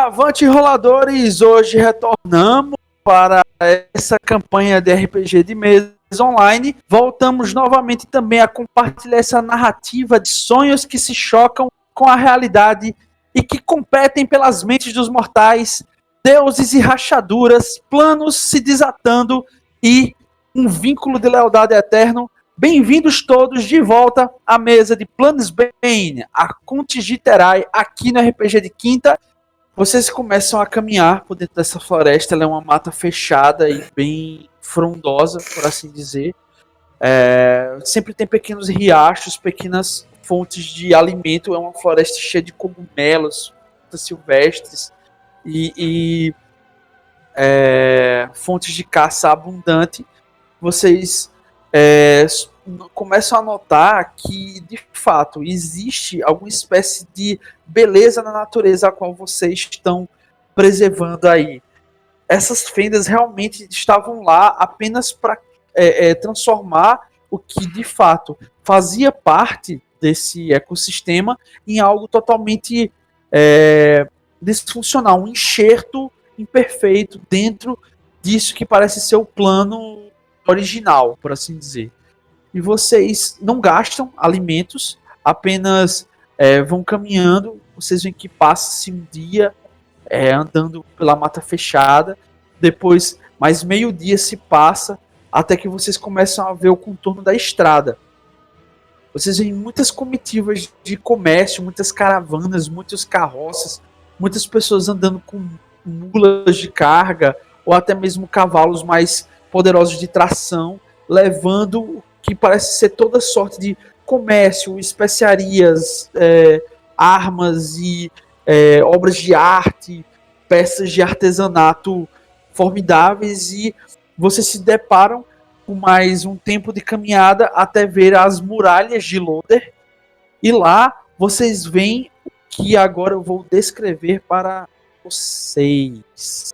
Avante roladores, hoje retornamos para essa campanha de RPG de mesa online. Voltamos novamente também a compartilhar essa narrativa de sonhos que se chocam com a realidade e que competem pelas mentes dos mortais, deuses e rachaduras, planos se desatando e um vínculo de lealdade eterno. Bem-vindos todos de volta à mesa de Planesbane, a Contigiterai, aqui no RPG de Quinta. Vocês começam a caminhar por dentro dessa floresta. Ela é uma mata fechada e bem frondosa, por assim dizer. Sempre tem pequenos riachos, pequenas fontes de alimento. É uma floresta cheia de cogumelos, frutas silvestres e fontes de caça abundante. Vocês começam a notar que, de fato, existe alguma espécie de beleza na natureza a qual vocês estão preservando aí. Essas fendas realmente estavam lá apenas para transformar o que, de fato, fazia parte desse ecossistema em algo totalmente disfuncional, um enxerto imperfeito dentro disso que parece ser o plano original, por assim dizer. E vocês não gastam alimentos, apenas vão caminhando. Vocês veem que passa-se um dia andando pela mata fechada, depois mais meio dia se passa, até que vocês começam a ver o contorno da estrada. Vocês veem muitas comitivas de comércio, muitas caravanas, muitas carroças, muitas pessoas andando com mulas de carga, ou até mesmo cavalos mais poderosos de tração, levando o que parece ser toda sorte de comércio, especiarias, armas e obras de arte, peças de artesanato formidáveis, e vocês se deparam com mais um tempo de caminhada até ver as muralhas de Loder, e lá vocês veem o que agora eu vou descrever para vocês.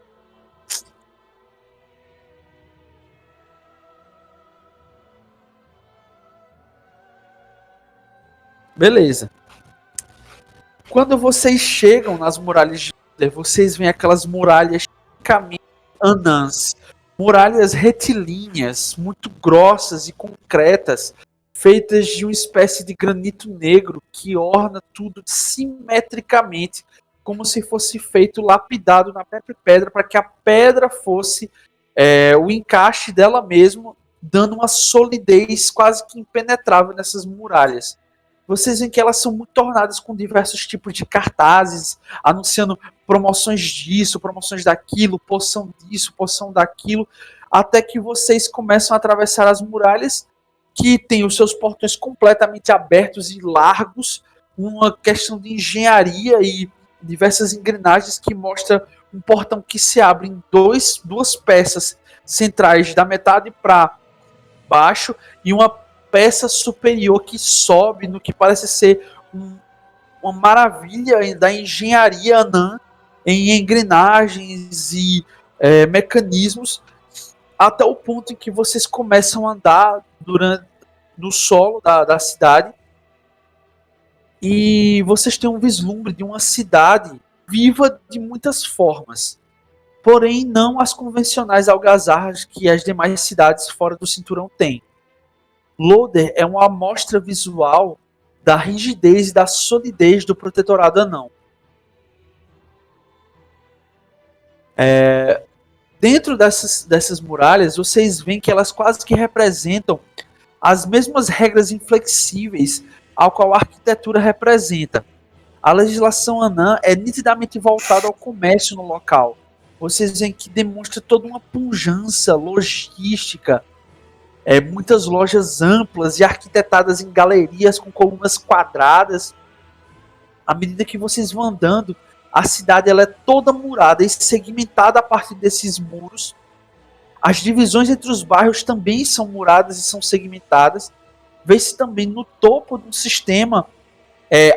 Beleza. Quando vocês chegam nas muralhas de Loder, vocês veem aquelas muralhas tipicamente anãs. Muralhas retilíneas, muito grossas e concretas, feitas de uma espécie de granito negro que orna tudo simetricamente, como se fosse feito lapidado na própria pedra, para que a pedra fosse o encaixe dela mesma, dando uma solidez quase que impenetrável nessas muralhas. Vocês veem que elas são muito ornadas com diversos tipos de cartazes, anunciando promoções disso, promoções daquilo, poção disso, poção daquilo, até que vocês começam a atravessar as muralhas, que tem os seus portões completamente abertos e largos, uma questão de engenharia e diversas engrenagens que mostra um portão que se abre em duas peças centrais da metade para baixo e uma peça superior que sobe no que parece ser uma maravilha da engenharia anã em engrenagens e mecanismos, até o ponto em que vocês começam a andar no solo da cidade, e vocês têm um vislumbre de uma cidade viva de muitas formas, porém não as convencionais algazarras que as demais cidades fora do cinturão têm. Loder é uma amostra visual da rigidez e da solidez do protetorado anão. Dentro dessas muralhas, vocês veem que elas quase que representam as mesmas regras inflexíveis ao qual a arquitetura representa. A legislação anã é nitidamente voltada ao comércio no local. Vocês veem que demonstra toda uma pujança logística, muitas lojas amplas e arquitetadas em galerias com colunas quadradas. À medida que vocês vão andando, a cidade ela é toda murada e segmentada a partir desses muros. As divisões entre os bairros também são muradas e são segmentadas. Vê-se também no topo do sistema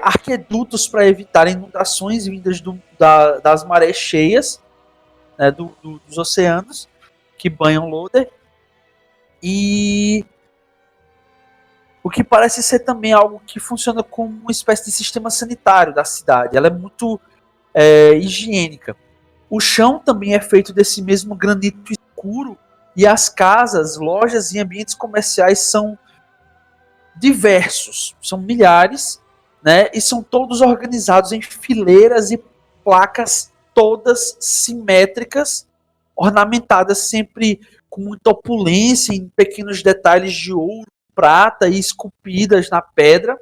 arquedutos para evitar inundações vindas das marés cheias, né, dos oceanos que banham Loder. E o que parece ser também algo que funciona como uma espécie de sistema sanitário da cidade. Ela é muito higiênica. O chão também é feito desse mesmo granito escuro e as casas, lojas e ambientes comerciais são diversos, são milhares, né? E são todos organizados em fileiras e placas todas simétricas, ornamentadas sempre com muita opulência em pequenos detalhes de ouro, prata e esculpidas na pedra.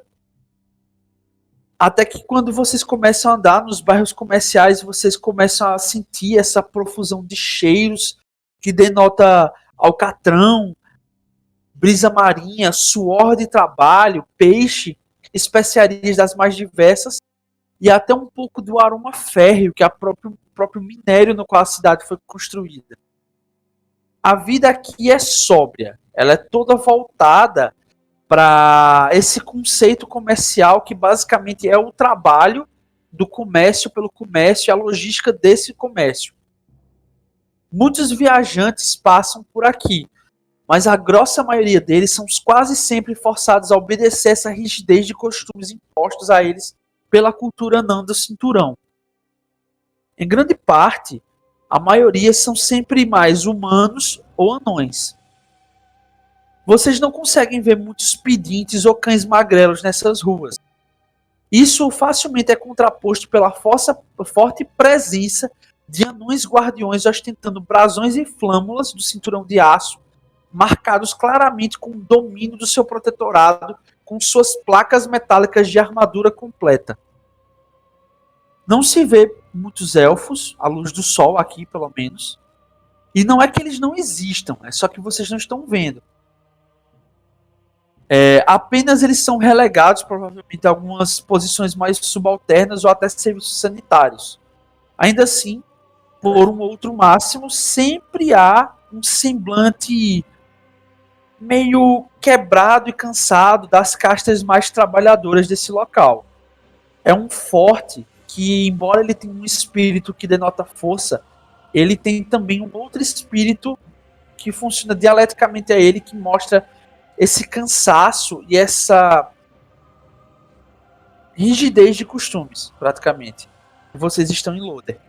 Até que quando vocês começam a andar nos bairros comerciais, vocês começam a sentir essa profusão de cheiros que denota alcatrão, brisa marinha, suor de trabalho, peixe, especiarias das mais diversas e até um pouco do aroma férreo que é o próprio minério no qual a cidade foi construída. A vida aqui é sóbria, ela é toda voltada para esse conceito comercial que basicamente é o trabalho do comércio pelo comércio e a logística desse comércio. Muitos viajantes passam por aqui, mas a grossa maioria deles são quase sempre forçados a obedecer essa rigidez de costumes impostos a eles pela cultura anã do cinturão. Em grande parte, a maioria são sempre mais humanos ou anões. Vocês não conseguem ver muitos pedintes ou cães magrelos nessas ruas. Isso facilmente é contraposto pela forte presença de anões guardiões ostentando brasões e flâmulas do cinturão de aço, marcados claramente com o domínio do seu protetorado, com suas placas metálicas de armadura completa. Não se vê muitos elfos, à luz do sol aqui pelo menos, e não é que eles não existam, é só que vocês não estão vendo. Apenas eles são relegados, provavelmente, a algumas posições mais subalternas ou até serviços sanitários. Ainda assim, por um outro máximo, sempre há um semblante meio quebrado e cansado das castas mais trabalhadoras desse local. É um forte que, embora ele tenha um espírito que denota força, ele tem também um outro espírito que funciona dialeticamente a ele, que mostra esse cansaço e essa rigidez de costumes, praticamente. Vocês estão em Loder.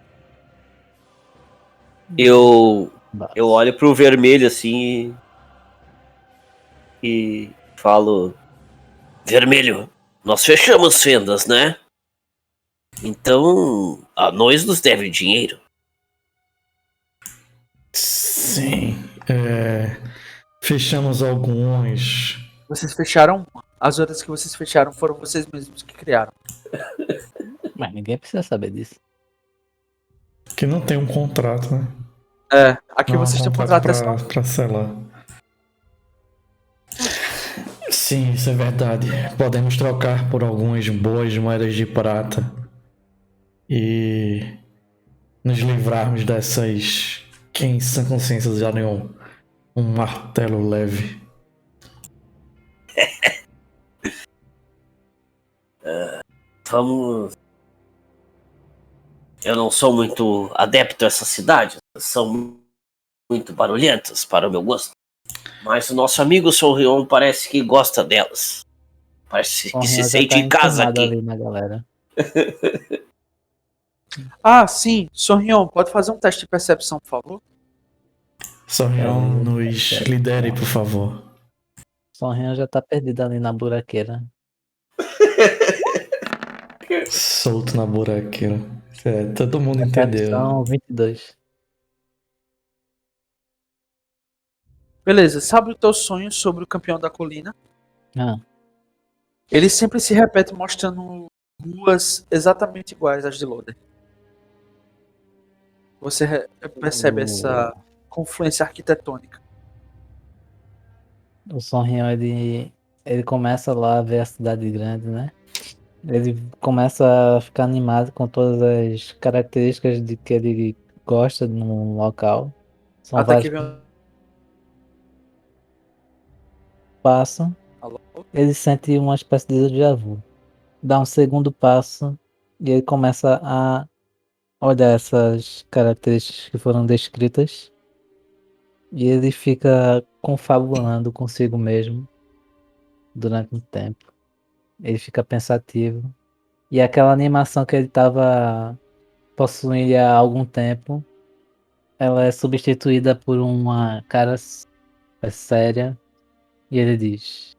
Eu olho pro vermelho assim e falo: Vermelho, nós fechamos fendas, né? Então, anões nos devem dinheiro. Sim, fechamos alguns. Vocês fecharam uma. As outras que vocês fecharam foram vocês mesmos que criaram. Mas ninguém precisa saber disso. Que não tem um contrato, né? Aqui não, vocês têm um contrato pra selar. Sim, isso é verdade. Podemos trocar por algumas boas moedas de prata e nos livrarmos dessas que em sã consciência usariam um martelo leve. Vamos. Eu não sou muito adepto a essas cidades, são muito barulhentas para o meu gosto. Mas o nosso amigo Sorrion parece que gosta delas. Parece que se sente em casa aqui. Ali na galera. Sim, Sorrion, pode fazer um teste de percepção, por favor? Sorrion, nos lidere, por favor. Sorrion já tá perdido ali na buraqueira. Solto na buraqueira. Todo mundo entendeu. São 22. Beleza, sabe o teu sonho sobre o campeão da colina? Ele sempre se repete mostrando ruas exatamente iguais às de Loder. Você percebe essa confluência arquitetônica. O Sorrion, ele começa lá a ver a cidade grande, né? Ele começa a ficar animado com todas as características de que ele gosta no local. São Até vários que vem passam. Alô? Ele sente uma espécie de déjà vu. Dá um segundo passo e ele começa a olhar essas características que foram descritas. E ele fica confabulando consigo mesmo durante um tempo. Ele fica pensativo. E aquela animação que ele estava possui há algum tempo. Ela é substituída por uma cara séria e ele diz: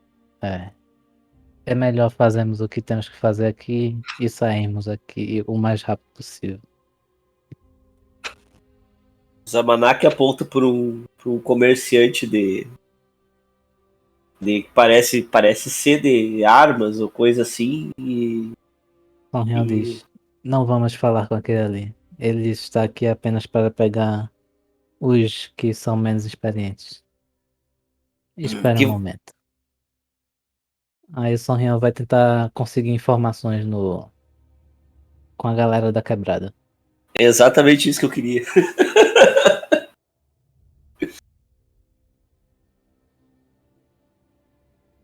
é melhor fazermos o que temos que fazer aqui e sairmos aqui o mais rápido possível. Zamanak aponta para um comerciante de parece ser de armas ou coisa assim. E Sonrião diz: não vamos falar com aquele ali. Ele está aqui apenas para pegar os que são menos experientes. Espera um momento. Aí o Sonrião vai tentar conseguir informações com a galera da quebrada. é exatamente isso que eu queria.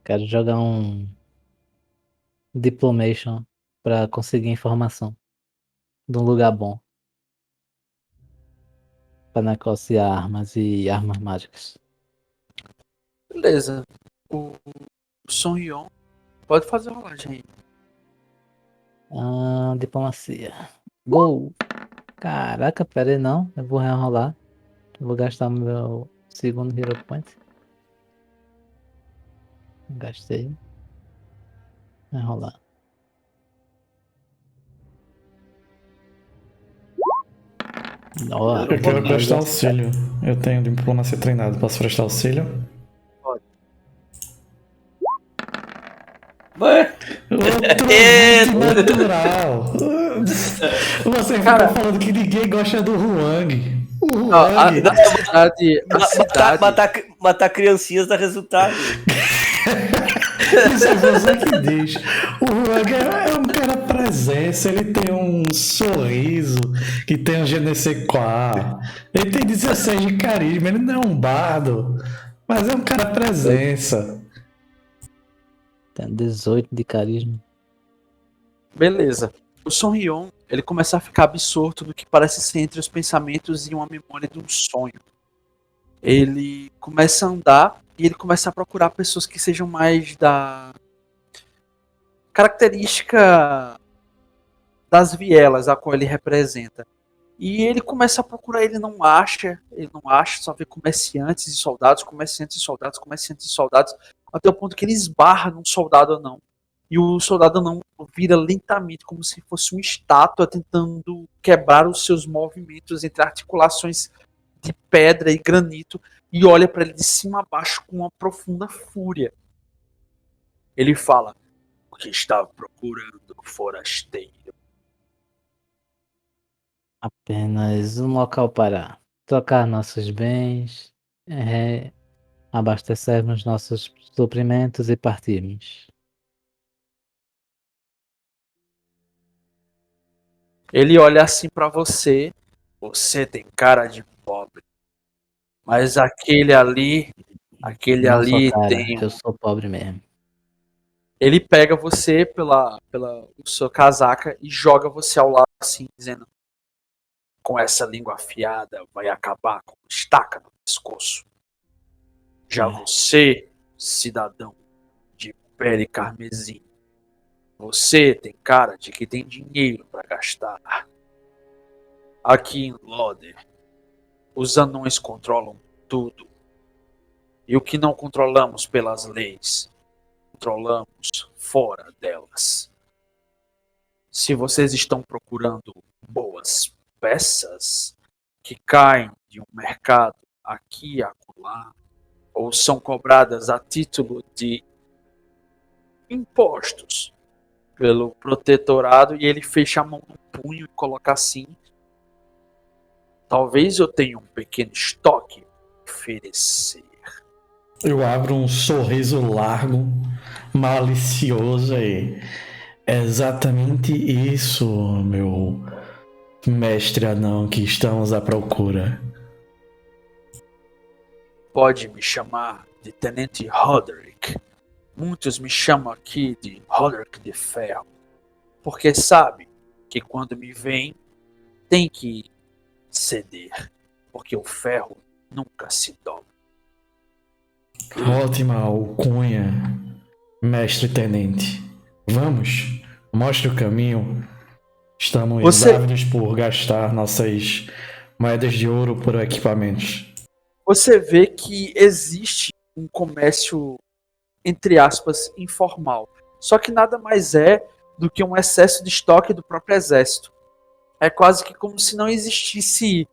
Quero jogar um Diplomation pra conseguir informação de um lugar bom pra negociar armas e armas mágicas. Beleza. O Sonrion pode fazer a rolagem aí. Diplomacia. Gol! Caraca, pera aí não. Eu vou rerolar. Vou gastar meu segundo Hero Point. Gastei. Rerolar. Eu quero prestar auxílio. Eu tenho diplomacia treinado. Posso prestar auxílio? Pode. Ué, Outro natural. Você ficou falando que ninguém gosta do Huang. O Huang. Na verdade, a cidade... matar criancinhas dá resultado. Isso é você que diz. O Huang é um cara presença, ele tem um sorriso que tem um je ne sais quoi. Ele tem 16 de carisma, ele não é um bardo, mas é um cara presença. Tem 18 de carisma. Beleza. O Sonrion, ele começa a ficar absorto no que parece ser entre os pensamentos e uma memória de um sonho. Ele começa a andar e ele começa a procurar pessoas que sejam mais da característica das vielas a qual ele representa. E ele começa a procurar, ele não acha, só vê comerciantes e soldados, até o ponto que ele esbarra num soldado anão. E o soldado anão vira lentamente, como se fosse uma estátua, tentando quebrar os seus movimentos entre articulações de pedra e granito, e olha para ele de cima a baixo com uma profunda fúria. Ele fala: o que estava procurando, forasteiro? Apenas um local para trocar nossos bens, abastecermos nossos suprimentos e partirmos. Ele olha assim para você. Você tem cara de pobre. Mas aquele ali Não sou cara, tem... eu sou pobre mesmo. Ele pega você pela sua casaca e joga você ao lado assim, dizendo: com essa língua afiada vai acabar com estaca no pescoço. Já você, cidadão de pele carmesim, você tem cara de que tem dinheiro para gastar. Aqui em Loder, os anões controlam tudo. E o que não controlamos pelas leis, controlamos fora delas. Se vocês estão procurando boas peças que caem de um mercado aqui e acolá, ou são cobradas a título de impostos pelo protetorado, e ele fecha a mão no punho e coloca assim: talvez eu tenha um pequeno estoque a oferecer. Eu abro um sorriso largo, malicioso e é exatamente isso, meu mestre anão, que estamos à procura. Pode me chamar de Tenente Roderick. Muitos me chamam aqui de Roderick de Ferro, porque sabe que quando me vem tem que ceder, porque o ferro nunca se dobra. Ótima alcunha, mestre tenente. Vamos, mostre o caminho. Estamos Você- ávidos por gastar nossas moedas de ouro por equipamentos. Você vê que existe um comércio, entre aspas, informal. Só que nada mais é do que um excesso de estoque do próprio exército. É quase que como se não existisse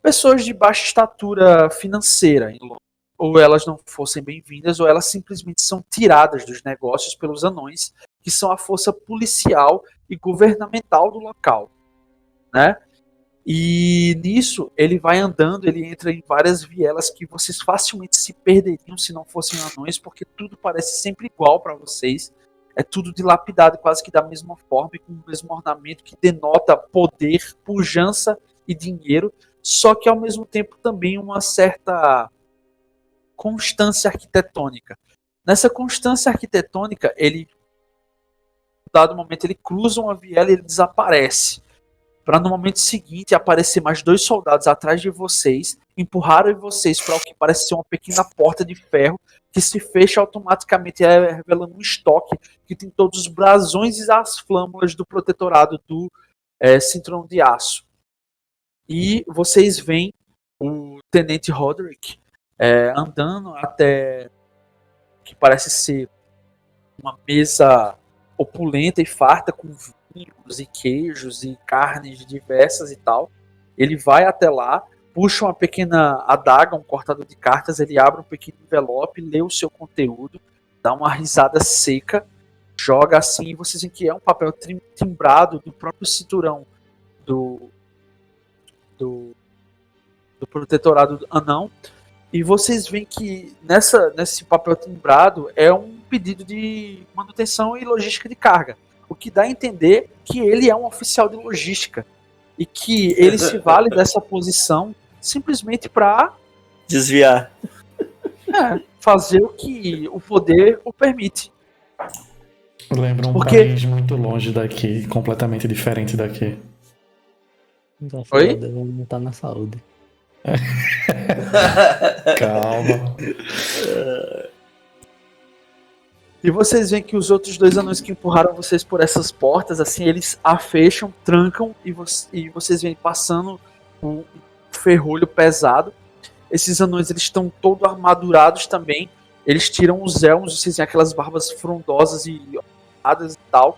pessoas de baixa estatura financeira em Londres. Ou elas não fossem bem-vindas, ou elas simplesmente são tiradas dos negócios pelos anões, que são a força policial e governamental do local, né? E nisso ele vai andando, ele entra em várias vielas que vocês facilmente se perderiam se não fossem anões, porque tudo parece sempre igual para vocês. É tudo dilapidado, quase que da mesma forma e com o mesmo ornamento que denota poder, pujança e dinheiro, só que ao mesmo tempo também uma certa constância arquitetônica. Nessa constância arquitetônica, ele, em dado momento, ele cruza uma viela e ele desaparece. Para no momento seguinte aparecer mais 2 soldados atrás de vocês, empurrarem vocês para o que parece ser uma pequena porta de ferro que se fecha automaticamente, revelando um estoque que tem todos os brasões e as flâmulas do protetorado do cinturão de aço. E vocês veem o tenente Roderick andando até o que parece ser uma mesa opulenta e farta com vinhos e queijos e carnes diversas e tal. Ele vai até lá, puxa uma pequena adaga, um cortador de cartas, ele abre um pequeno envelope, lê o seu conteúdo, dá uma risada seca, joga assim, e vocês veem que é um papel timbrado do próprio cinturão do protetorado anão. E vocês veem que nesse papel timbrado é um pedido de manutenção e logística de carga. O que dá a entender que ele é um oficial de logística. E que ele se vale dessa posição simplesmente para Desviar. fazer o que o poder o permite. Lembra um Porque- país muito longe daqui, completamente diferente daqui. Graças Oi? a Deus, ele não tá na saúde. Calma. E vocês veem que os outros 2 anões que empurraram vocês por essas portas, assim, eles a fecham, trancam e vocês veem passando um ferrolho pesado. Esses anões, eles estão todos armadurados também. Eles tiram os elmos, vocês veem aquelas barbas frondosas e ornadas e tal.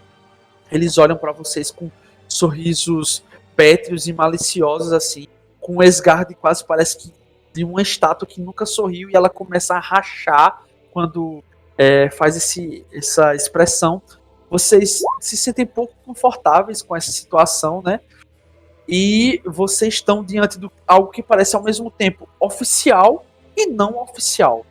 Eles olham para vocês com sorrisos pétreos e maliciosos, assim, com um esgar de quase parece que de uma estátua que nunca sorriu, e ela começa a rachar quando faz essa expressão. Vocês se sentem pouco confortáveis com essa situação, né? E vocês estão diante de algo que parece ao mesmo tempo oficial e não oficial.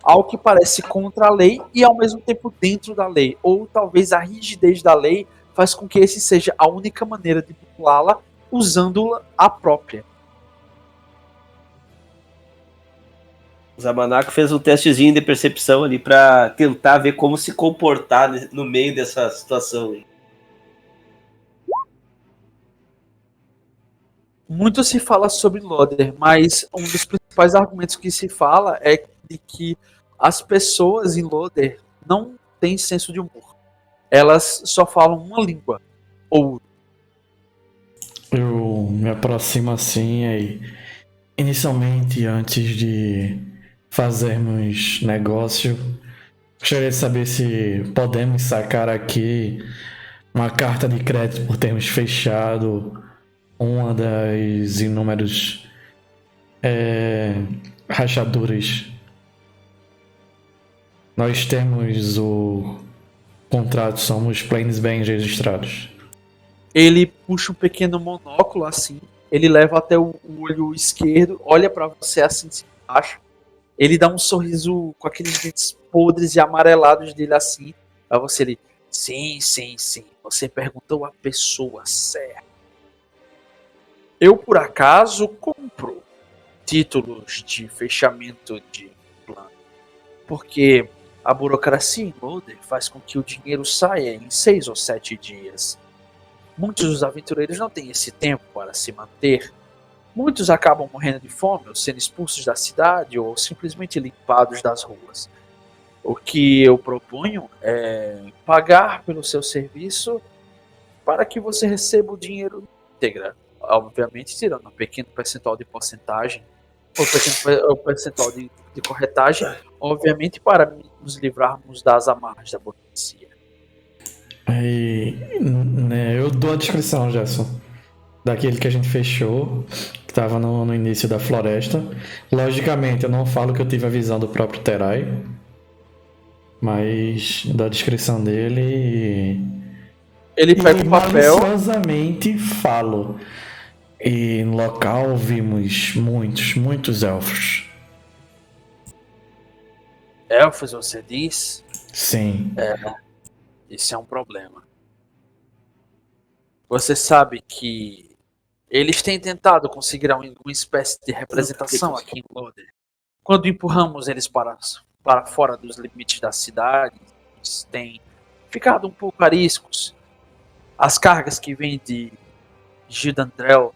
Algo que parece contra a lei e ao mesmo tempo dentro da lei. Ou talvez a rigidez da lei faz com que esse seja a única maneira de burlá-la, usando-la a própria. O Zamanaco fez um testezinho de percepção ali pra tentar ver como se comportar no meio dessa situação aí. Muito se fala sobre Loder, mas um dos principais argumentos que se fala é de que as pessoas em Loder não têm senso de humor. Elas só falam uma língua. Ou Eu me aproximo assim e inicialmente, antes de fazermos negócio, gostaria de saber se podemos sacar aqui uma carta de crédito por termos fechado uma das inúmeras rachaduras. Nós temos o contrato, somos planes bem registrados. ele puxa um pequeno monóculo assim, ele leva até o olho esquerdo, olha pra você assim de cima e baixo. Ele dá um sorriso com aqueles dentes podres e amarelados dele assim. Pra você ele, sim, você perguntou a pessoa certa. Eu por acaso compro títulos de fechamento de plano, porque a burocracia em Loder faz com que o dinheiro saia em 6 ou 7 dias. Muitos dos aventureiros não têm esse tempo para se manter. Muitos acabam morrendo de fome, ou sendo expulsos da cidade, ou simplesmente limpados das ruas. O que eu proponho é pagar pelo seu serviço para que você receba o dinheiro íntegra. Obviamente, tirando um pequeno percentual de porcentagem, ou percentual de corretagem, obviamente, para nos livrarmos das amarras da burocracia. E, né, eu dou a descrição, Gerson, daquele que a gente fechou, que estava no início da floresta. Logicamente, eu não falo que eu tive a visão do próprio Terai, mas da descrição dele. Ele pega o papel. Maliciosamente falo. E no local vimos muitos elfos. Elfos, você diz? Sim. Isso é um problema. Você sabe que eles têm tentado conseguir uma espécie de representação aqui em Lodre. Quando empurramos eles para fora dos limites da cidade, eles têm ficado um pouco ariscos. As cargas que vêm de Gidandrel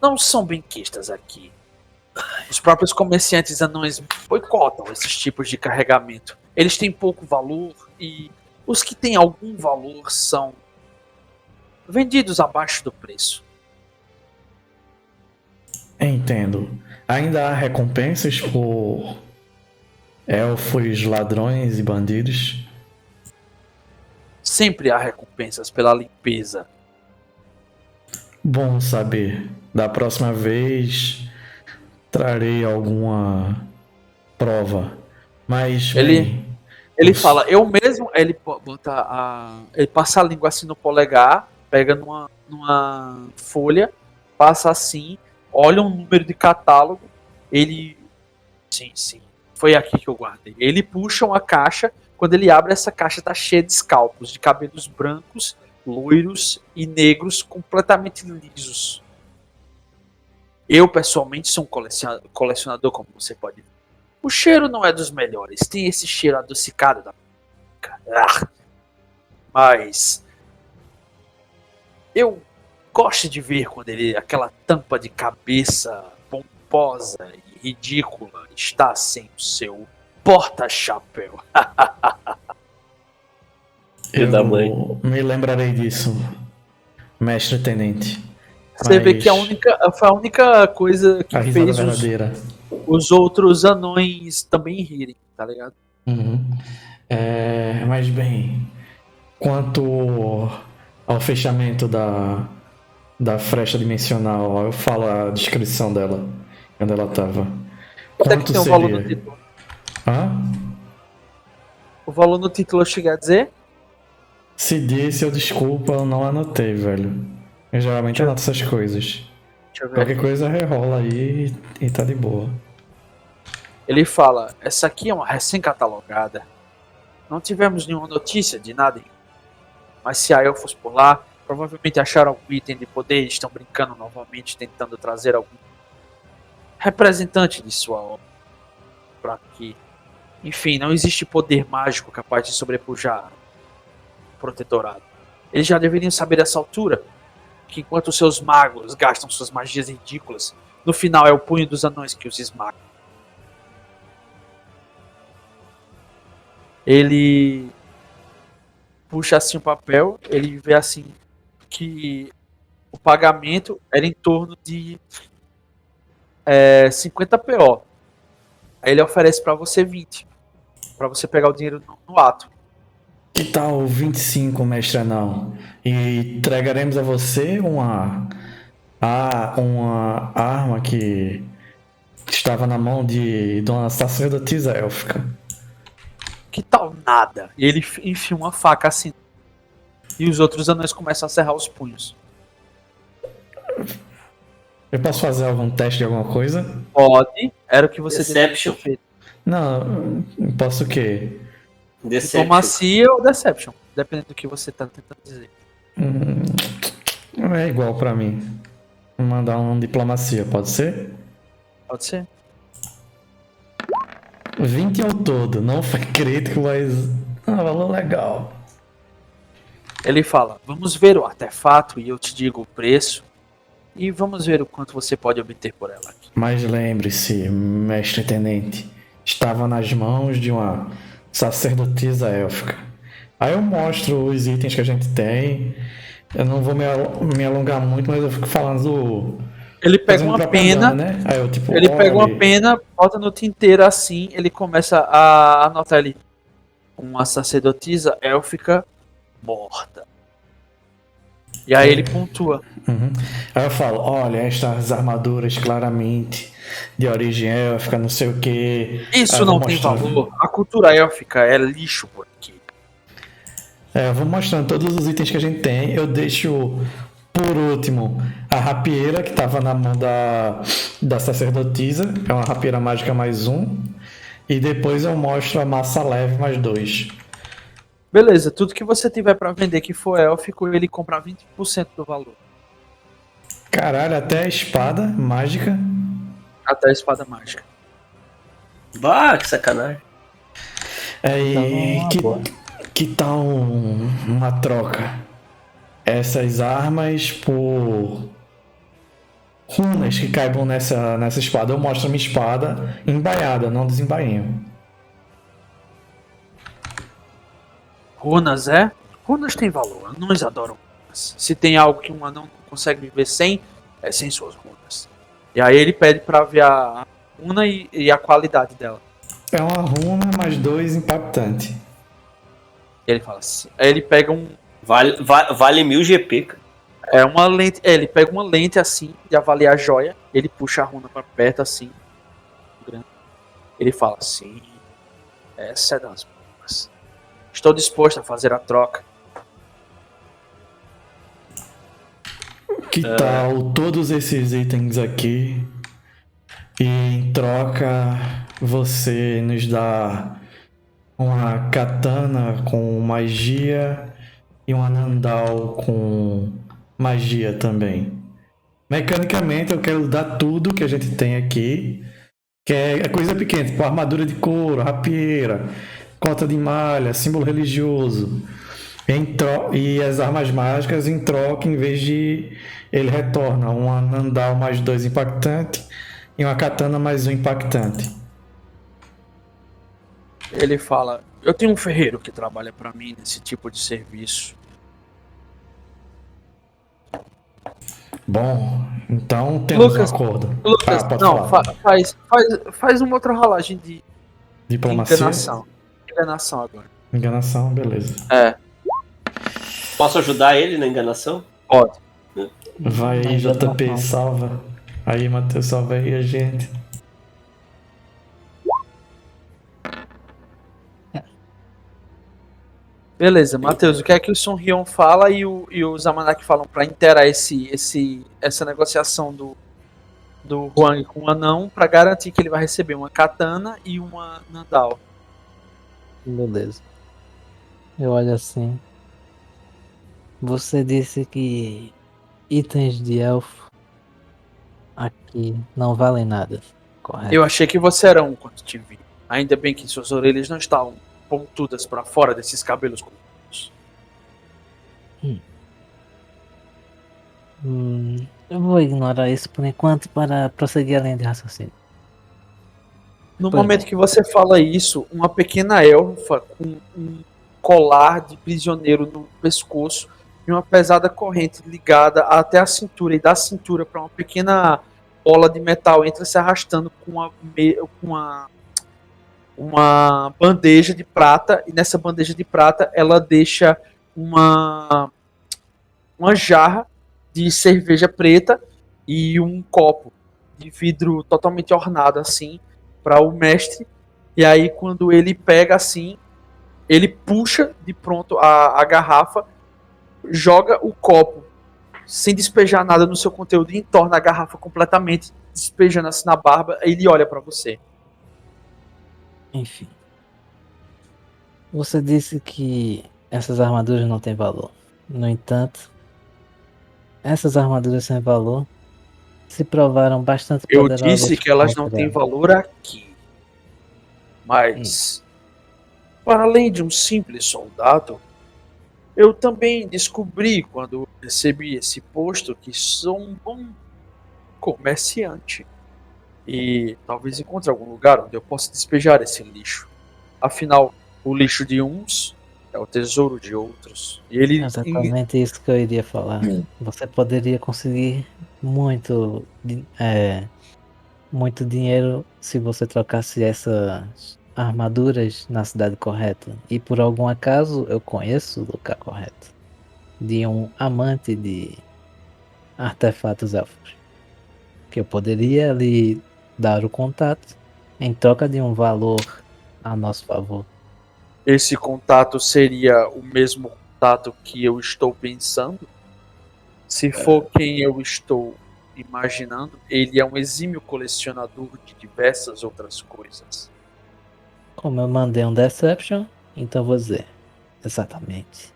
não são bem quistas aqui. Os próprios comerciantes anões boicotam esses tipos de carregamento. Eles têm pouco valor e os que têm algum valor são vendidos abaixo do preço. Entendo. Ainda há recompensas por elfos, ladrões e bandidos? Sempre há recompensas pela limpeza. Bom saber. Da próxima vez trarei alguma prova. Mas Ele fala, eu mesmo, ele ele passa a língua assim no polegar, pega numa folha, passa assim, olha um número de catálogo, ele, sim, foi aqui que eu guardei. Ele puxa uma caixa, quando ele abre essa caixa tá cheia de scalpos, de cabelos brancos, loiros e negros, completamente lisos. Eu, pessoalmente, sou um colecionador, como você pode ver. O cheiro não é dos melhores, tem esse cheiro adocicado da mas eu gosto de ver quando aquela tampa de cabeça pomposa e ridícula está sem o seu porta-chapéu. Filho da mãe. me lembrarei disso, mestre tenente. Você vê que foi a única coisa que a risada fez verdadeira. os outros anões também rirem, tá ligado? Uhum. Mas bem, quanto ao fechamento da frecha dimensional, eu falo a descrição dela, quando ela tava. Quanto é que tem o valor no seria? título? Hã? O valor no título eu cheguei a dizer? Se disse, eu desculpa, eu não anotei, velho. Eu geralmente anoto essas coisas. Deixa eu ver. Qualquer coisa rerola aí e tá de boa. Ele fala, essa aqui é uma recém-catalogada. Não tivemos nenhuma notícia de nada. Mas se há elfos por lá, provavelmente acharam algum item de poder e estão brincando novamente, tentando trazer algum representante de sua obra para aqui. Enfim, não existe poder mágico capaz de sobrepujar o protetorado. Eles já deveriam saber dessa altura que enquanto os seus magos gastam suas magias ridículas, no final é o punho dos anões que os esmaga. Ele puxa assim o papel, ele vê assim que o pagamento era em torno de 50 PO. Aí ele oferece para você 20, para você pegar o dinheiro no ato. Que tal 25, mestre anão? E entregaremos a você uma arma que estava na mão de Dona Sacerdotisa Élfica. Que tal nada? E ele enfia uma faca assim. E os outros anões começam a serrar os punhos. Eu posso fazer algum teste de alguma coisa? Pode. Era o que você Deception. deveria ter feito. Não, posso o quê? Diplomacia ou Deception. Dependendo do que você tá tentando dizer. É igual pra mim. Vou mandar um diplomacia, pode ser? Pode ser. 20 ao todo, não foi crítico, mas valor legal. Ele fala, vamos ver o artefato e eu te digo o preço. E vamos ver o quanto você pode obter por ela aqui. Mas lembre-se, mestre tenente, estava nas mãos de uma sacerdotisa élfica. Aí eu mostro os itens que a gente tem. Eu não vou me alongar muito, mas eu fico falando Ele pega fazendo uma propaganda, pena, né? Aí eu tipo, ele pega uma olha, pena, bota no tinteiro assim, ele começa a anotar ali. Uma sacerdotisa élfica morta. E aí ele pontua. uhum. Aí eu falo, olha, estas armaduras claramente de origem élfica, não sei o que. Isso não tem valor. A cultura élfica é lixo por aqui. Eu vou mostrando todos os itens que a gente tem. Eu deixo, por último, a rapieira que estava na mão da sacerdotisa. É uma rapieira mágica mais 1. E depois eu mostro a massa leve mais 2. Beleza, tudo que você tiver pra vender que for élfico, ele compra 20% do valor. Caralho, até a espada mágica. Até a espada mágica. Bah, que sacanagem. E Então, boa. que tal uma troca? Essas armas por runas que caibam nessa espada. Eu mostro a minha espada embaiada, não desembainho. Runas é? Runas tem valor. Anões adoram runas. Se tem algo que um anão não consegue viver sem, é sem suas runas. E aí ele pede pra ver a runa e a qualidade dela. É uma runa mais 2 impactante. E ele fala assim. Aí ele pega um. Vale 1000 GP, cara. É uma lente. Ele pega uma lente assim de avaliar a joia. Ele puxa a runa pra perto assim. Ele fala assim. Essa é das boas. Estou disposto a fazer a troca. Que tal todos esses itens aqui? E em troca você nos dá uma katana com magia e um anandal com magia também. Mecanicamente eu quero dar tudo que a gente tem aqui, que é coisa pequena, tipo armadura de couro, rapieira, cota de malha, símbolo religioso. E as armas mágicas em troca, em vez de ele retorna um anandal mais 2 impactante e uma katana mais 1 impactante. Ele fala: eu tenho um ferreiro que trabalha pra mim nesse tipo de serviço. Bom, então temos Lucas, um acordo. Lucas, Pode não, falar. faz uma outra rolagem de Diplomacia? enganação. Enganação agora. Enganação, beleza. É, Posso ajudar ele na enganação? pode. Vai aí, JP, salva. Aí, Matheus, salva aí a gente. Beleza, Matheus, o que é que o Sun Hyun fala e o Zamanak falam pra interar essa negociação do Huang com o anão pra garantir que ele vai receber uma katana e uma Nandal? Beleza. Eu olho assim. Você disse que itens de elfo aqui não valem nada, correto? Eu achei que você era um quando te vi. Ainda bem que suas orelhas não estavam pontudas pra fora desses cabelos curtos. Eu vou ignorar isso por enquanto para prosseguir além de raciocínio. No Pois momento bem. que você fala isso, uma pequena elfa com um colar de prisioneiro no pescoço e uma pesada corrente ligada até a cintura e da cintura para uma pequena bola de metal entra se arrastando com uma bandeja de prata, e nessa bandeja de prata ela deixa uma jarra de cerveja preta e um copo de vidro totalmente ornado assim para o mestre. E aí quando ele pega assim, ele puxa de pronto a garrafa, joga o copo sem despejar nada no seu conteúdo e entorna a garrafa completamente, despejando assim na barba. Ele olha para você. Enfim. Você disse que essas armaduras não têm valor. No entanto, essas armaduras sem valor se provaram bastante Eu poderosas. disse que elas não contra- têm valor aqui. Mas, para além de um simples soldado, eu também descobri, quando recebi esse posto, que sou um bom comerciante. E talvez encontre algum lugar onde eu possa despejar esse lixo. Afinal, o lixo de uns é o tesouro de outros. E ele É exatamente isso que eu iria falar. Você poderia conseguir muito, muito dinheiro se você trocasse essas armaduras na cidade correta. E por algum acaso eu conheço o lugar correto. De um amante de artefatos elfos. Que eu poderia lhe dar o contato em troca de um valor a nosso favor. esse contato seria o mesmo contato que eu estou pensando? Se for quem eu estou imaginando, ele é um exímio colecionador de diversas outras coisas. Como eu mandei um Deception, então vou dizer. Exatamente.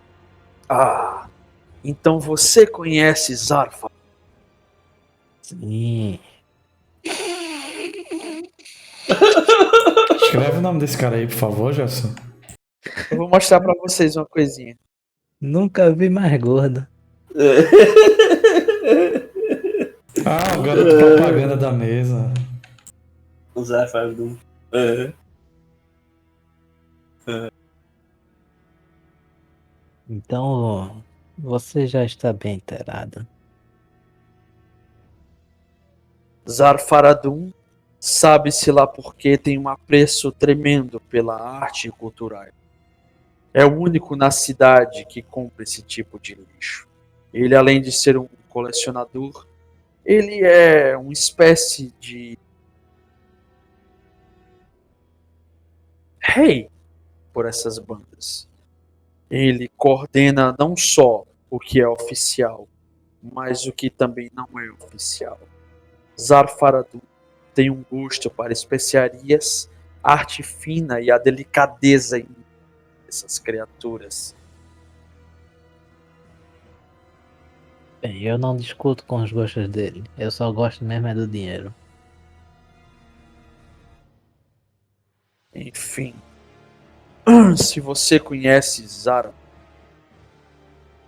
Ah, então você conhece Zarfa? Sim. Escreve o nome desse cara aí, por favor, Gerson. Eu vou mostrar pra vocês uma coisinha. Nunca vi mais gordo. Ah, o garoto propaganda da mesa. Usar Fardum. Então, você já está bem inteirado. Zarfaradum, sabe-se lá porque tem um apreço tremendo pela arte cultural. É o único na cidade que compra esse tipo de lixo. Ele, além de ser um colecionador, ele é uma espécie de rei por essas bandas. Ele coordena não só o que é oficial, mas o que também não é oficial. Zarfaradum tem um gosto para especiarias, arte fina e a delicadeza em essas criaturas. Bem, eu não discuto com os gostos dele. Eu só gosto mesmo é do dinheiro. Enfim, se você conhece Zara,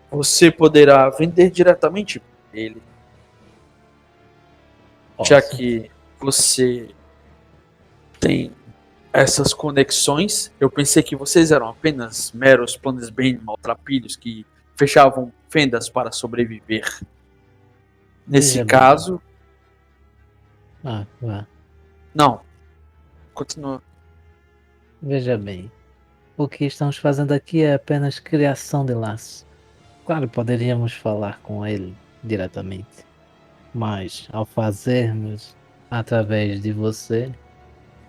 você poderá vender diretamente para ele, já Posso. que você tem essas conexões. Eu pensei que vocês eram apenas meros planos bem maltrapilhos que fechavam fendas para sobreviver. Nesse Veja bem. caso, Vá. não. Continua. Veja bem. O que estamos fazendo aqui é apenas criação de laço. Claro, poderíamos falar com ele diretamente. Mas ao fazermos através de você,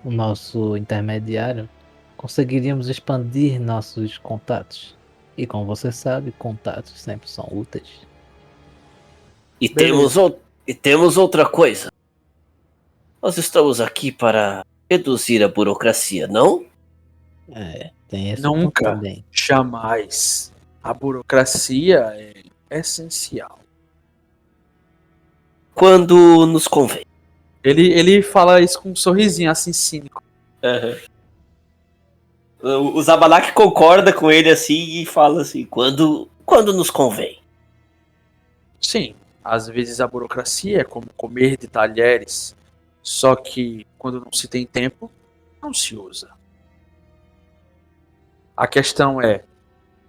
o nosso intermediário, conseguiríamos expandir nossos contatos. E como você sabe, contatos sempre são úteis. E Beleza. temos outra coisa. Nós estamos aqui para reduzir a burocracia, não? Tem esse ponto Nunca, também. jamais. A burocracia é essencial. Quando nos convém. Ele fala isso com um sorrisinho assim cínico. O Zabalak concorda com ele assim e fala assim, quando nos convém. Sim, às vezes a burocracia é como comer de talheres, só que quando não se tem tempo, não se usa. A questão é,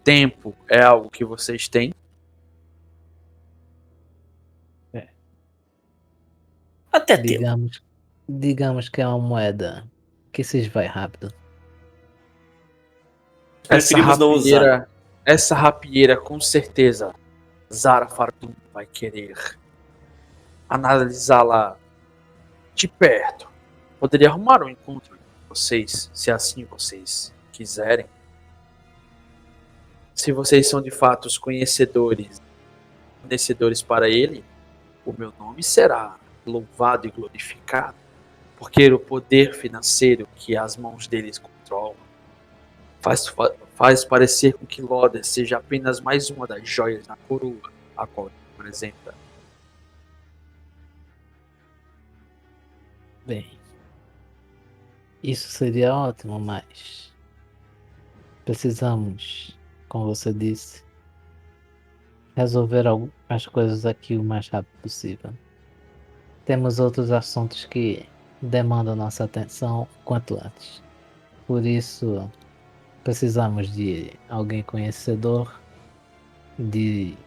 tempo é algo que vocês têm? Até tempo. Digamos que é uma moeda que se esvai rápido. Preferimos não usar. Essa rapieira com certeza Zara Fardum vai querer analisá-la de perto. Poderia arrumar um encontro com vocês, se assim vocês quiserem. Se vocês são de fato os conhecedores para ele, o meu nome será louvado e glorificado, porque o poder financeiro que as mãos deles controlam faz parecer com que Loder seja apenas mais uma das joias na coroa a qual ele representa. Bem, isso seria ótimo, mas precisamos, como você disse, resolver as coisas aqui o mais rápido possível. Temos outros assuntos que demandam nossa atenção quanto antes. Por isso, precisamos de alguém conhecedor de.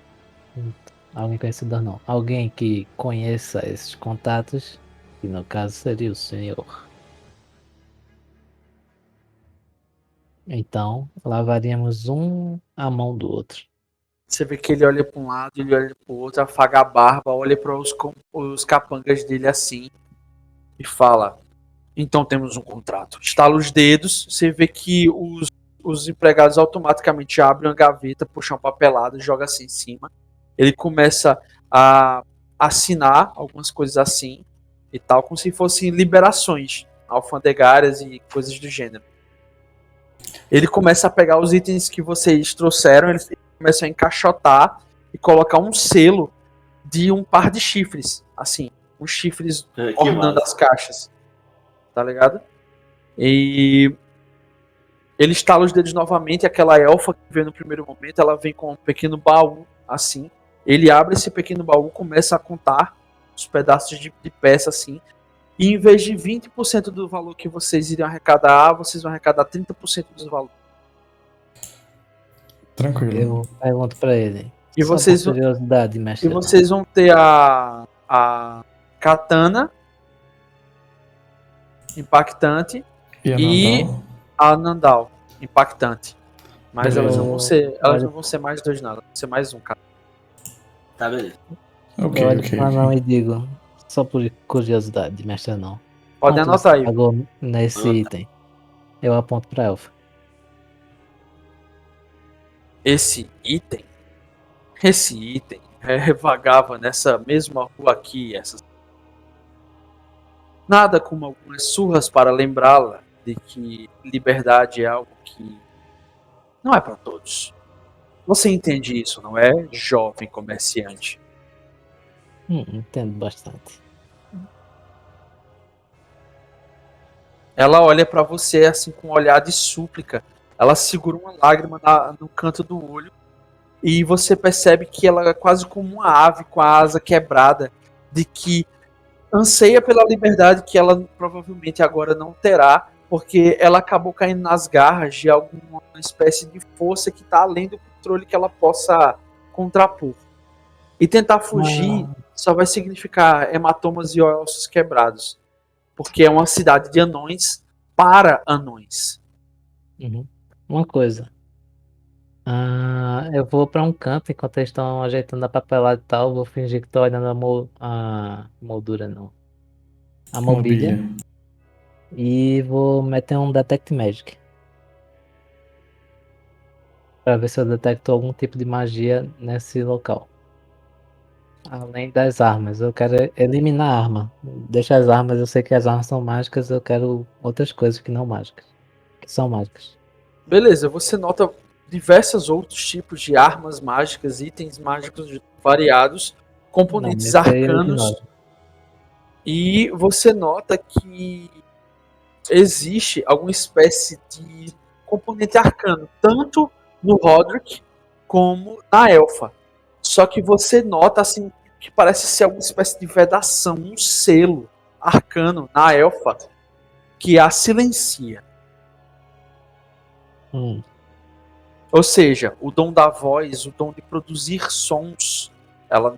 Alguém conhecedor não. Alguém que conheça esses contatos, que no caso seria o senhor. Então, lavaríamos um a mão do outro. Você vê que ele olha para um lado, ele olha para o outro, afaga a barba, olha para os capangas dele assim e fala: então temos um contrato. Estala os dedos, você vê que os empregados automaticamente abrem a gaveta, puxam um papelado, joga assim em cima. Ele começa a assinar algumas coisas assim e tal, como se fossem liberações alfandegárias e coisas do gênero. Ele começa a pegar os itens que vocês trouxeram, ele começa a encaixotar e colocar um selo de um par de chifres, assim, uns chifres ornando as caixas, tá ligado? E ele estala os dedos novamente, aquela elfa que veio no primeiro momento, ela vem com um pequeno baú, assim, ele abre esse pequeno baú, começa a contar os pedaços de peça, assim, e em vez de 20% do valor que vocês iriam arrecadar, vocês vão arrecadar 30% do valor. Tranquilo. Eu pergunto pra ele. E Só vocês, por curiosidade, mestre. e vocês vão ter a katana impactante E a Nandal impactante. Mas elas não vão ser, elas Olha- não vão ser mais dois nada, vão ser mais um, cara. Tá, beleza. Ok, Eu olho ok. pro anão e digo, só por curiosidade, mestre não. Podem anotar aí. Pagou nesse Anota. item. Eu aponto pra elfa. Esse item vagava nessa mesma rua aqui, nada como algumas surras para lembrá-la de que liberdade é algo que não é para todos. Você entende isso, não é, jovem comerciante? Entendo bastante. Ela olha para você assim com um olhar de súplica. Ela segura uma lágrima no canto do olho e você percebe que ela é quase como uma ave com a asa quebrada, de que anseia pela liberdade que ela provavelmente agora não terá, porque ela acabou caindo nas garras de alguma espécie de força que está além do controle que ela possa contrapor. E tentar fugir só vai significar hematomas e ossos quebrados, porque é uma cidade de anões para anões. Uhum. Uma coisa. Eu vou pra um canto enquanto eles estão ajeitando a papelada e tal. Vou fingir que tô olhando a moldura, não. A mobília. E vou meter um Detect Magic. Pra ver se eu detecto algum tipo de magia nesse local. Além das armas. Eu quero eliminar a arma. Deixa as armas, eu sei que as armas são mágicas. Eu quero outras coisas que não mágicas. Que são mágicas. Beleza, você nota diversos outros tipos de armas mágicas, itens mágicos variados, componentes Não, esse aí eu arcanos, ignoro. e você nota que existe alguma espécie de componente arcano, tanto no Roderick como na Elfa. Só que você nota assim que parece ser alguma espécie de vedação, um selo arcano na Elfa que a silencia. Ou seja, o dom da voz, o dom de produzir sons, ela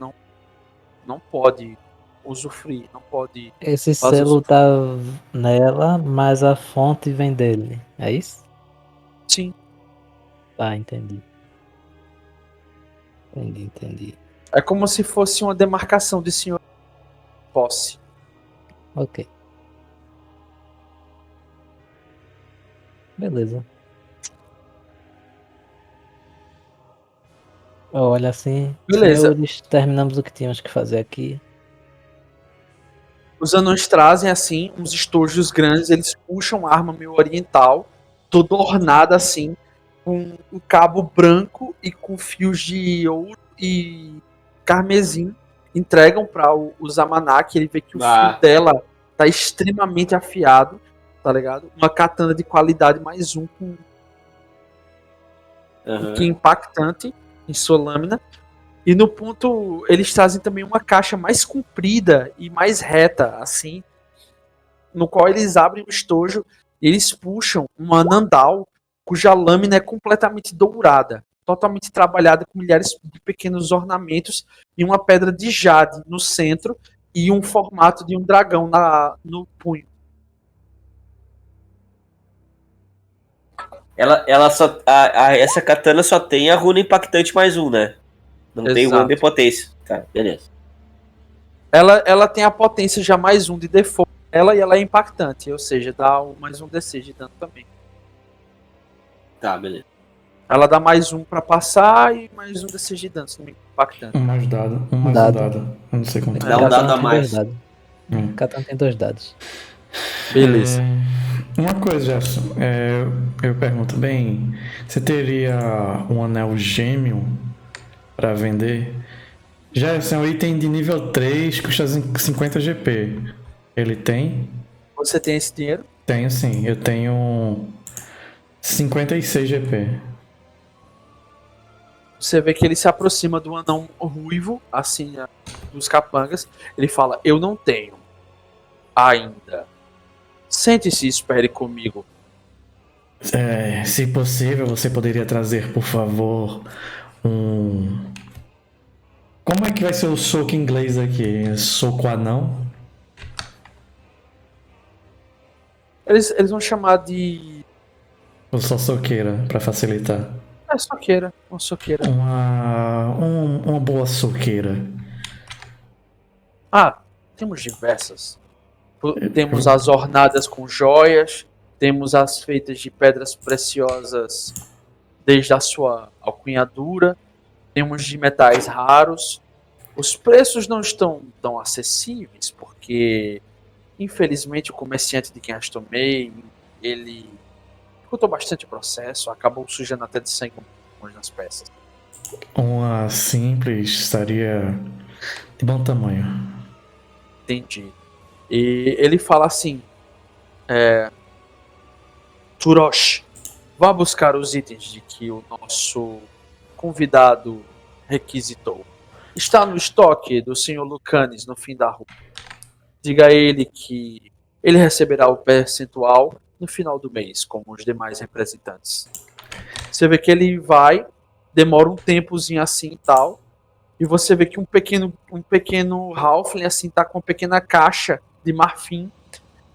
não pode usufruir, não pode Esse fazer selo usufruir. tá nela, mas a fonte vem dele. É isso? Sim. Tá, entendi. Entendi. É como se fosse uma demarcação de senhor posse. Ok. Beleza. Olha assim. Beleza. Senhores, terminamos o que tínhamos que fazer aqui. Os anões trazem assim uns estojos grandes, eles puxam a arma meio oriental, toda ornada assim, com um cabo branco e com fios de ouro e carmesim. Entregam para o Zamanak, ele vê que o fio dela tá extremamente afiado, tá ligado? Uma katana de qualidade mais um com que é impactante em sua lâmina. E no ponto, eles trazem também uma caixa mais comprida e mais reta, assim, no qual eles abrem o estojo e eles puxam uma Nandal cuja lâmina é completamente dourada, totalmente trabalhada com milhares de pequenos ornamentos e uma pedra de jade no centro e um formato de um dragão no punho. Essa katana só tem a runa impactante mais um, né? Não tem Exato. runa de potência. Tá, beleza. Ela tem a potência já mais um de default dela e ela é impactante, ou seja, dá mais um D6 de dano também. Tá, beleza. Ela dá mais um pra passar e mais um D6 de dano, também impactante. Um mais dado. Um mais Dado. um dado. Eu não sei quanto. Dá um Katana dado a tem mais. 2 dados. Katana tem 2 dados. Beleza. Uma coisa, Jefferson. Eu pergunto, bem, você teria um anel gêmeo pra vender? Jefferson, é um item de nível 3, custa 50 GP. Ele tem? Você tem esse dinheiro? Tenho sim, eu tenho 56 GP. Você vê que ele se aproxima do anão ruivo, assim, dos capangas. Ele fala, eu não tenho ainda. Sente-se e espere comigo. Se possível, você poderia trazer, por favor, um... Como é que vai ser o soco em inglês aqui? Soco anão? Eles vão chamar de... Ou só soqueira, pra facilitar? É soqueira, uma soqueira. Uma boa soqueira. Ah, temos diversas. Temos as ornadas com joias, temos as feitas de pedras preciosas desde a sua alcunhadura, temos de metais raros. Os preços não estão tão acessíveis, porque infelizmente o comerciante de quem as tomei, ele dificultou bastante o processo, acabou sujando até de sangue nas peças. Uma simples estaria de bom tamanho. Entendi. E ele fala assim, Turosh, vá buscar os itens de que o nosso convidado requisitou. Está no estoque do Sr. Lucanes no fim da rua. Diga a ele que ele receberá o percentual no final do mês, como os demais representantes. Você vê que ele vai, demora um tempozinho assim e tal, e você vê que um pequeno Halfling assim tá com uma pequena caixa de marfim.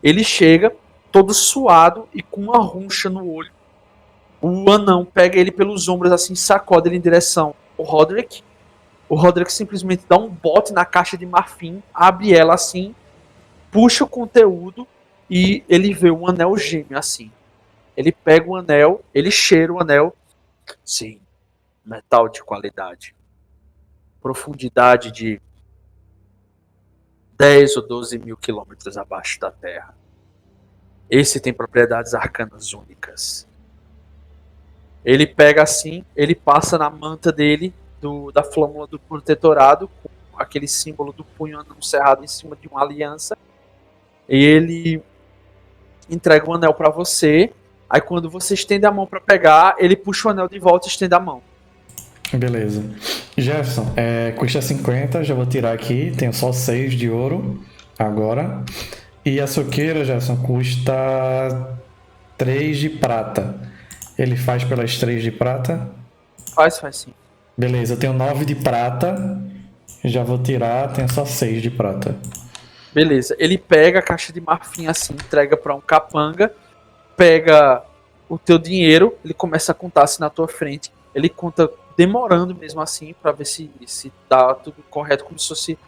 Ele chega, todo suado e com uma roncha no olho. O anão pega ele pelos ombros assim, sacode ele em direção ao Roderick. O Roderick simplesmente dá um bote na caixa de marfim, abre ela assim, puxa o conteúdo e ele vê um anel gêmeo assim. Ele pega o anel, ele cheira o anel. Sim, metal de qualidade. Profundidade de 10 ou 12 mil quilômetros abaixo da Terra. Esse tem propriedades arcanas únicas. Ele pega assim, ele passa na manta dele, da flâmula do protetorado, com aquele símbolo do punho anão cerrado em cima de uma aliança. E ele entrega o anel para você. Aí quando você estende a mão para pegar, ele puxa o anel de volta e estende a mão. Beleza. Jefferson, custa 50, já vou tirar aqui. Tenho só 6 de ouro agora. E a soqueira, Jefferson, custa 3 de prata. Ele faz pelas 3 de prata? Faz sim. Beleza, eu tenho 9 de prata. Já vou tirar, tenho só 6 de prata. Beleza, ele pega a caixa de marfim assim, entrega para um capanga, pega o teu dinheiro, ele começa a contar assim na tua frente. Ele conta demorando mesmo assim, para ver se tá tudo correto, como se fosse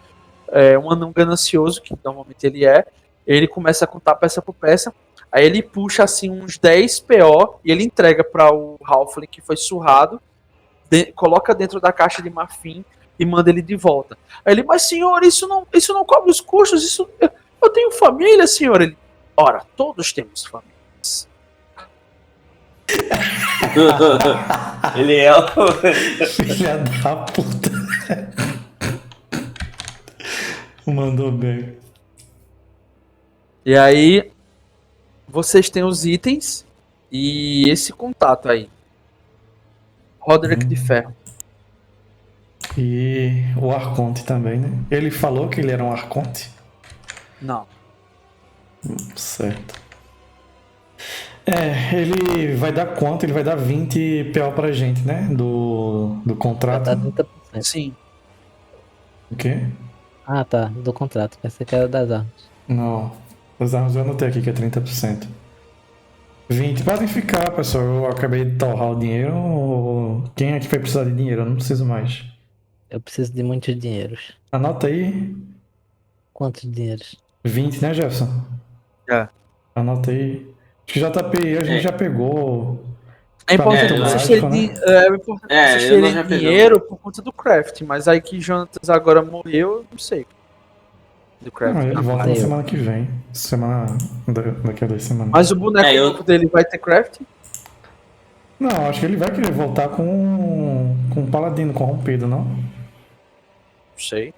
um anão ganancioso, que normalmente ele é. Ele começa a contar peça por peça. Aí ele puxa assim uns 10 PO e ele entrega para o Halfling que foi surrado, coloca dentro da caixa de marfim e manda ele de volta. Aí ele, mas senhor, isso não cobre os custos, eu tenho família, senhor. Ele, ora, todos temos famílias. Ele é o... Filha da puta. Mandou bem. E aí, vocês têm os itens e esse contato aí. Roderick de Ferro. E o Arconte também, né? Ele falou que ele era um Arconte? Não. Certo. Ele vai dar quanto? Ele vai dar 20 PO pra gente, né? Do Já contrato. tá 30%. Sim. O quê? Ah, tá. Do contrato. Pensei que era das armas. Não. As armas eu anotei aqui que é 30%. 20. Podem ficar, pessoal. Eu acabei de torrar o dinheiro. Quem é que vai precisar de dinheiro? Eu não preciso mais. Eu preciso de muitos dinheiros. Anota aí. Quantos dinheiros? 20, né, Jefferson? É. Anota aí. Acho que JPI a gente já pegou. É importante Equipamento vocês mágico, terem, né? é importante vocês eu nós terem já pegamos. dinheiro por conta do craft, mas aí que Jonatas agora morreu, eu não sei. Do craft. Não, ele volta na eu. semana que vem. Daqui a 2 semanas. Mas o boneco eu- novo dele vai ter craft? Não, acho que ele vai querer voltar com um paladino corrompido, não? Não sei.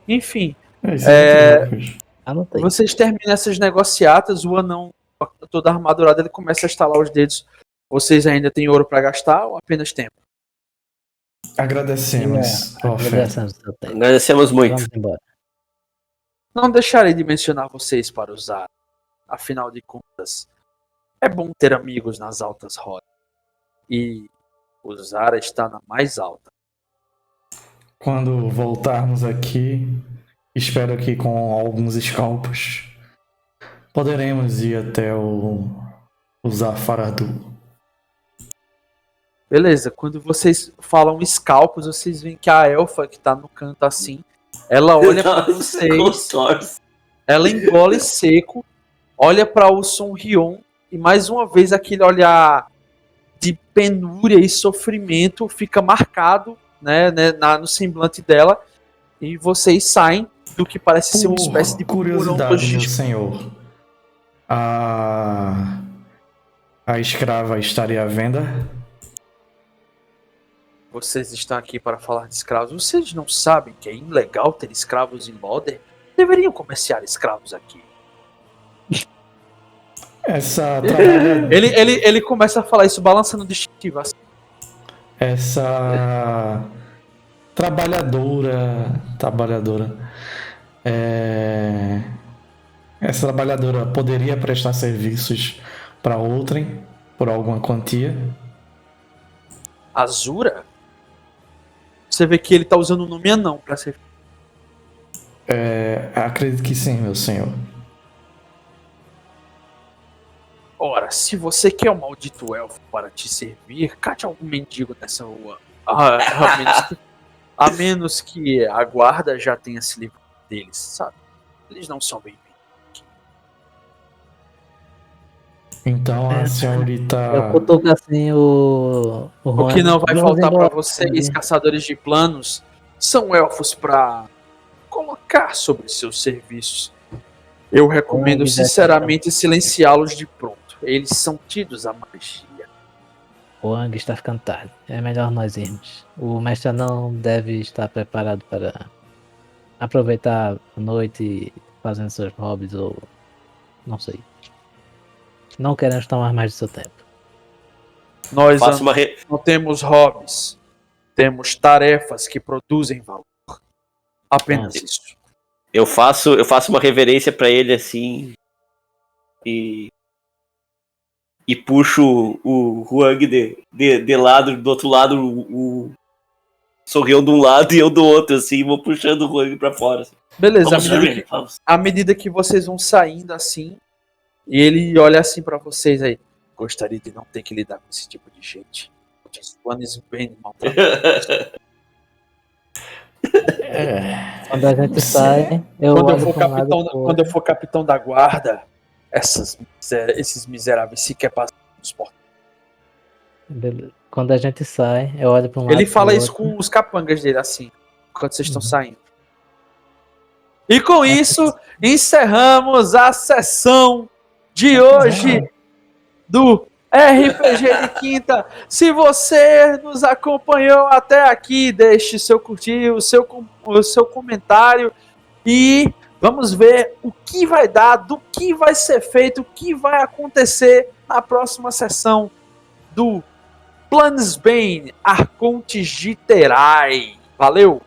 Enfim, Isso é muito louco. Anotei. vocês terminam essas negociatas, o anão toda armadurado, ele começa a estalar os dedos. Vocês ainda têm ouro pra gastar ou apenas tempo? Agradecemos a oferta. Agradecemos o seu tempo. Agradecemos muito. Vamos embora. Não deixarei de mencionar vocês para usar. Afinal de contas, é bom ter amigos nas altas rodas. E o Zara está na mais alta. Quando voltarmos aqui, espero que com alguns escalpos poderemos ir até o Zafaradu. Beleza, quando vocês falam escalpos, vocês veem que a elfa que tá no canto assim, ela olha pra vocês, Consorce. ela engole seco, olha pra o Son Rion e mais uma vez aquele olhar de penúria e sofrimento fica marcado, né, no semblante dela e vocês saem do que parece ser uma espécie de curiosidade, meu porão senhor. A escrava estaria à venda? Vocês estão aqui para falar de escravos. Vocês não sabem que é ilegal ter escravos em Balder? Deveriam comerciar escravos aqui. Essa trabalha... Ele começa a falar isso balançando o distintivo. Assim. Essa trabalhadora, essa trabalhadora poderia prestar serviços para outrem por alguma quantia? Azura? Você vê que ele tá usando o nome anão para ser. Acredito que sim, meu senhor. Ora, se você quer um maldito elfo para te servir, cate algum mendigo nessa rua. A menos que a guarda já tenha se livrado deles, sabe? Eles não são bem-vindos. Então a senhorita... Eu cutuco assim o O que não vai Vamos faltar embora. para vocês, caçadores de planos, são elfos para colocar sobre seus serviços. Eu recomendo sinceramente silenciá-los de pronto. Eles são tidos à magia. O Ang está ficando tarde. É melhor nós irmos. O mestre não deve estar preparado para aproveitar a noite fazendo seus hobbies ou não sei. Não queremos tomar mais do seu tempo. Nós Faço uma não temos hobbies. Temos tarefas que produzem valor. Apenas Nossa. isso. Eu faço uma reverência pra ele assim e puxo o Huang de lado, do outro lado o Sorrião de um lado e eu do outro, assim, vou puxando o Huang pra fora. Assim. Beleza, Vamos, Sorrião, vamos. à medida que vocês vão saindo assim, e ele olha assim pra vocês aí. Gostaria de não ter que lidar com esse tipo de gente. Os planos bem maltratados. Quando a gente sai, eu Quando eu, olho for pra um lado capitão, e pro quando eu for capitão da guarda, esses miseráveis sequer passam nos portões. Beleza. Quando a gente sai, eu olho para um lado. Ele pro fala isso outro. com os capangas dele, assim, enquanto vocês estão saindo. E com isso, encerramos a sessão de hoje do RPG de Quinta. Se você nos acompanhou até aqui, deixe seu curtir, o seu comentário e vamos ver o que vai dar, do que vai ser feito, o que vai acontecer na próxima sessão do Planesbane Arcontes de Terai. Valeu!